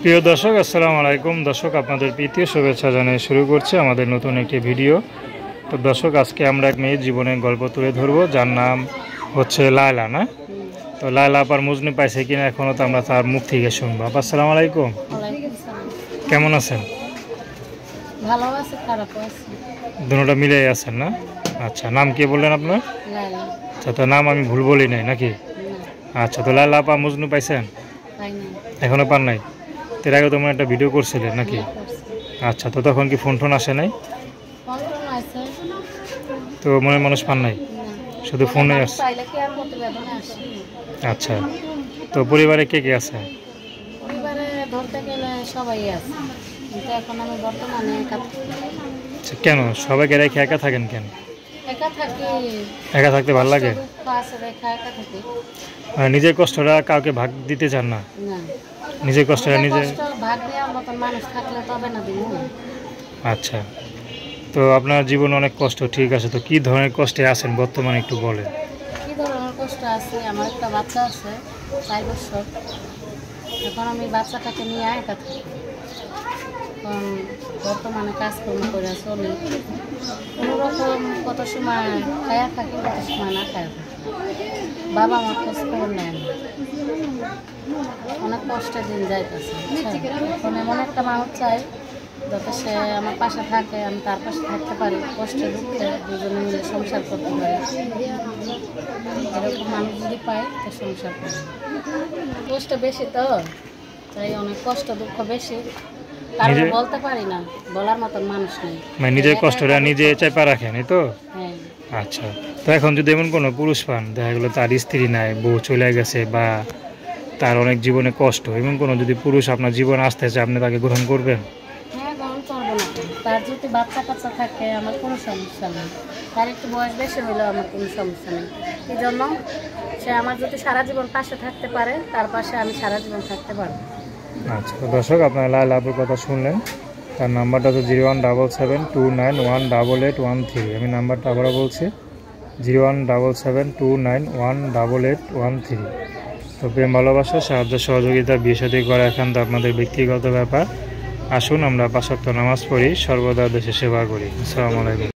প্রিয় দর্শক, আসসালামু আলাইকুম। দর্শক, আপনাদের প্রীতীয় শুভেচ্ছা জানিয়ে শুরু করছে আমাদের নতুন একটি ভিডিও। তো দর্শক, আজকে আমরা এক মেয়ের জীবনের গল্প তুলে ধরবো, যার নাম হচ্ছে লায়লা। না তো লায়লা আপার মুজনি পাইছে কিনা এখনও তো আমরা তার মুখ থেকে শুনবো। আপা, আসসালামু আলাইকুম। কেমন আছেন? ভালো আছে, খারাপ আছে, দুটোটা মিলেই আছেন না? আচ্ছা, নাম কি বললেন আপনার? লায়লা। আচ্ছা, তো নাম আমি ভুল বলি নাই নাকি? আচ্ছা, তো লায়লা আপা মুজনি পাইছেন? এখনো পান নাই? এর আগে তোমার একটা ভিডিও করছিলেন নাকি? আচ্ছা, তো তখন কি ফোন টোন আসে নাই? তো মনে মানুষ পান নাই, শুধু ফোনে আসছে? আচ্ছা, তো পরিবারে কে কে আছে? পরিবারে ধরতে গেলে সবাই আছে, কিন্তু এখন আমি বর্তমানে একা থাকি। আচ্ছা, কেন সবাইকে রেখে একা থাকেন কেন? একা থাকি, একা থাকতে ভালো লাগে? আছে রেখা একা থাকি। নিজের কষ্টটা কাউকে ভাগ দিতে চান না? না, নিজের কষ্টটা নিজে ভাগ দেওয়ার মতন মানুষ থাকলে তবে না দিব। আচ্ছা, তো আপনার জীবনে অনেক কষ্ট, ঠিক আছে, তো কি ধরনের কষ্টে আছেন বর্তমানে একটু বলেন। কি ধরনের কষ্ট আছে? আমার একটা বাচ্চা আছে 4 বছর। এখন আমি বাচ্চাটাকে নিয়ে একা থাকি। এখন বর্তমানে কাজকর্ম করে চলি, কোনোরকম কত সময় খায়া থাকি, কত সময় না খায়া থাকি। বাবা আমার খোঁজ খবর নেয় না, অনেক কষ্টের দিন যাইতেছে। এখন এমন একটা মানুষ চাই যাতে সে আমার পাশে থাকে, আমি তার পাশে থাকতে পারি, কষ্টে দুঃখে দুজনে মিলে সংসার করতে পারি। এরকম মানুষ যদি পাই তো সংসার করি। কষ্ট বেশি তো, তাই অনেক কষ্ট দুঃখ বেশি, কারণ বলতে পারি না, বলার মতন মানুষ নেই। মানে নিজের কষ্টটা নিজে চাপা রাখেন, এই তো? হ্যাঁ। আচ্ছা, তো এখন যদি এমন কোনো পুরুষ পান, দেখা গেলো তার স্ত্রী নাই, বউ চলে গেছে, বা তার অনেক জীবনে কষ্ট, এমন কোনো যদি পুরুষ আপনার জীবনে আসতে চায়, আপনি তাকে গ্রহণ করবেন? হ্যাঁ, গ্রহণ করবো না। তার যদি বাচ্চা কাচ্চা থাকে আমার কোনো সমস্যা নেই, তার একটু বয়স বেশি হলেও আমার কোনো সমস্যা নেই। এই জন্য সে আমার যদি সারা জীবন পাশে থাকতে পারে, তার পাশে আমি সারা জীবন থাকতে পারবো। আচ্ছা, তো দর্শক, আপনার লায়লা আপুর কথা শুনলেন। তার নাম্বারটা তো 01772988813। আমি নাম্বারটা আবারও বলছি, 01772988813। তো প্রেম ভালোবাসা, সাহায্য সহযোগিতা, বিয়ে শাদী করা একান্ত আপনাদের ব্যক্তিগত ব্যাপার। আসুন আমরা 5 ওয়াক্ত নামাজ পড়ি, সর্বদা দেশে সেবা করি। আসসালামু আলাইকুম।